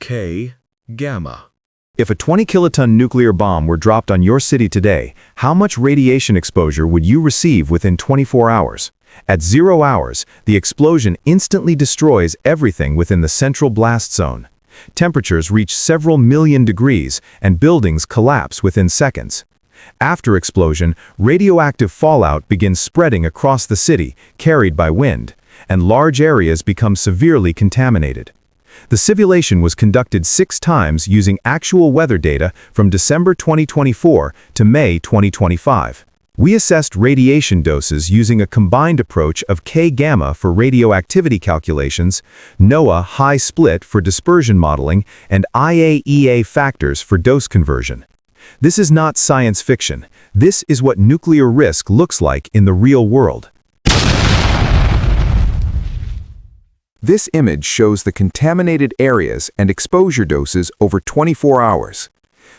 K. Gamma. If a 20-kiloton nuclear bomb were dropped on your city today, how much radiation exposure would you receive within 24 hours? At 0 hours, the explosion instantly destroys everything within the central blast zone. Temperatures reach several million degrees, and buildings collapse within seconds. After explosion, radioactive fallout begins spreading across the city, carried by wind, and large areas become severely contaminated. The simulation was conducted 6 times using actual weather data from December 2024 to May 2025. We assessed radiation doses using a combined approach of K-gamma for radioactivity calculations, NOAA high split for dispersion modeling, and IAEA factors for dose conversion. This is not science fiction. This is what nuclear risk looks like in the real world. This image shows the contaminated areas and exposure doses over 24 hours.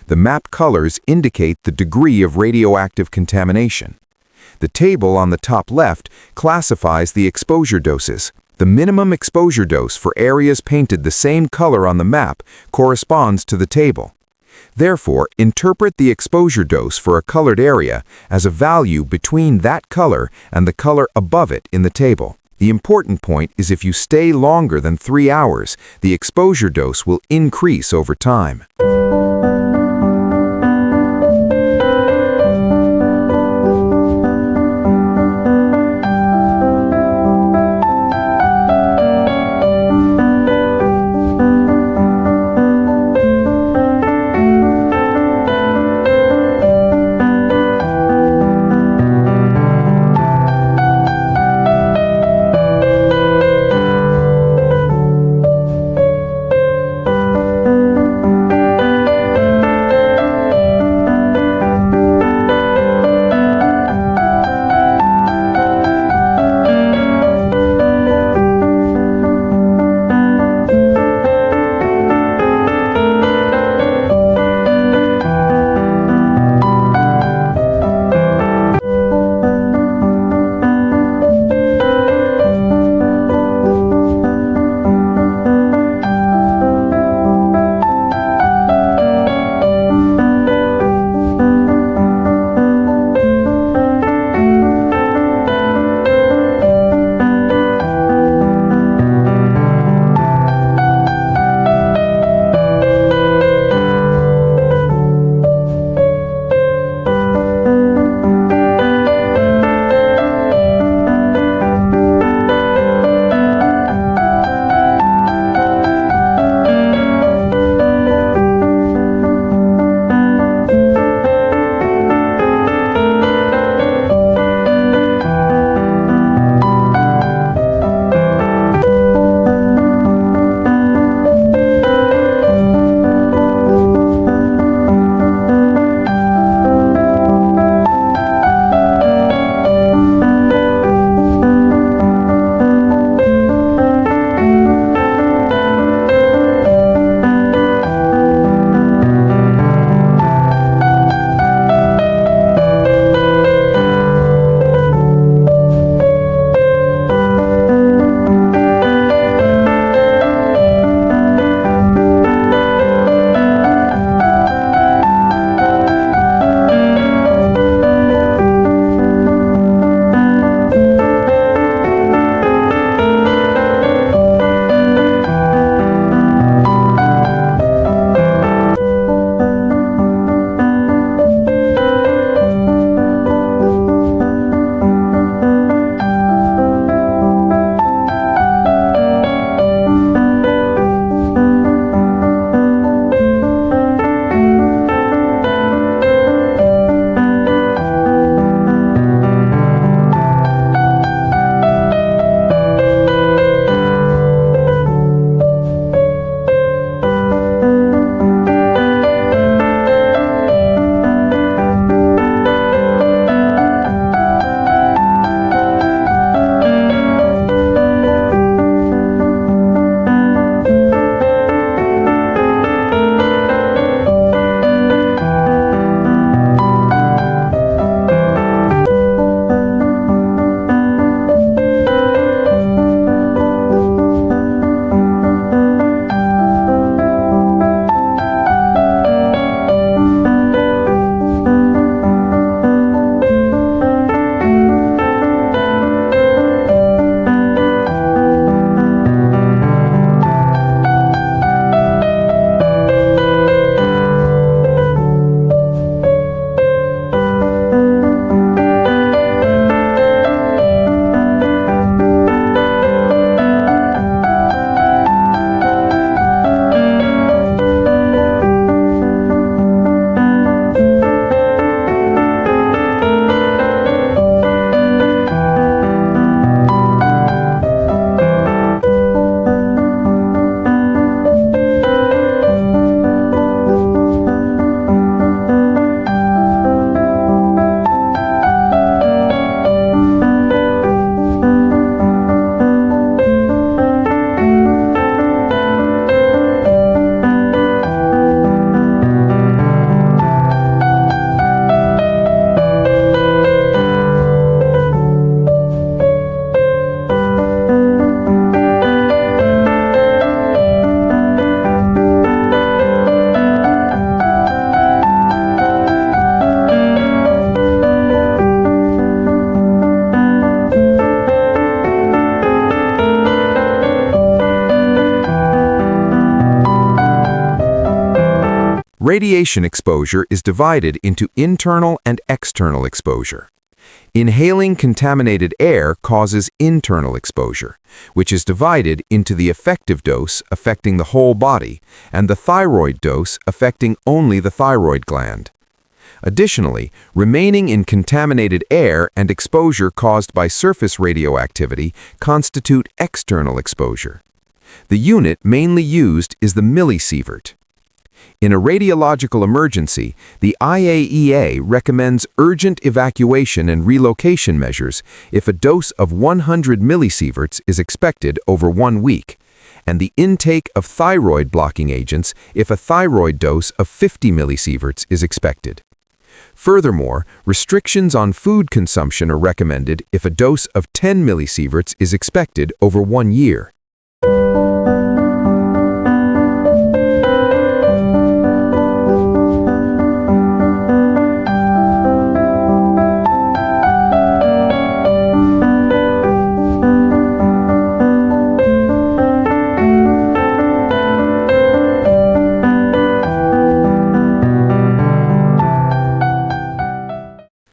The map colors indicate the degree of radioactive contamination. The table on the top left classifies the exposure doses. The minimum exposure dose for areas painted the same color on the map corresponds to the table. Therefore, interpret the exposure dose for a colored area as a value between that color and the color above it in the table. The important point is if you stay longer than 3 hours, the exposure dose will increase over time. Radiation exposure is divided into internal and external exposure. Inhaling contaminated air causes internal exposure, which is divided into the effective dose affecting the whole body and the thyroid dose affecting only the thyroid gland. Additionally, remaining in contaminated air and exposure caused by surface radioactivity constitute external exposure. The unit mainly used is the millisievert. In a radiological emergency, the IAEA recommends urgent evacuation and relocation measures if a dose of 100 millisieverts is expected over 1 week, and the intake of thyroid-blocking agents if a thyroid dose of 50 millisieverts is expected. Furthermore, restrictions on food consumption are recommended if a dose of 10 millisieverts is expected over 1 year.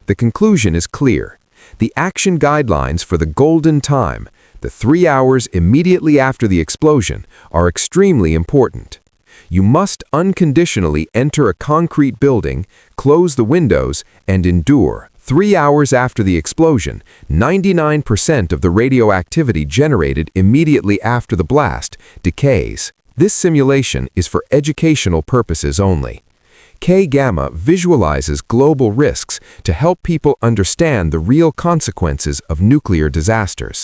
The conclusion is clear. The action guidelines for the golden time, the 3 hours immediately after the explosion, are extremely important. You must unconditionally enter a concrete building, close the windows, and endure. 3 hours after the explosion, 99% of the radioactivity generated immediately after the blast decays. This simulation is for educational purposes only. K-gamma visualizes global risks to help people understand the real consequences of nuclear disasters.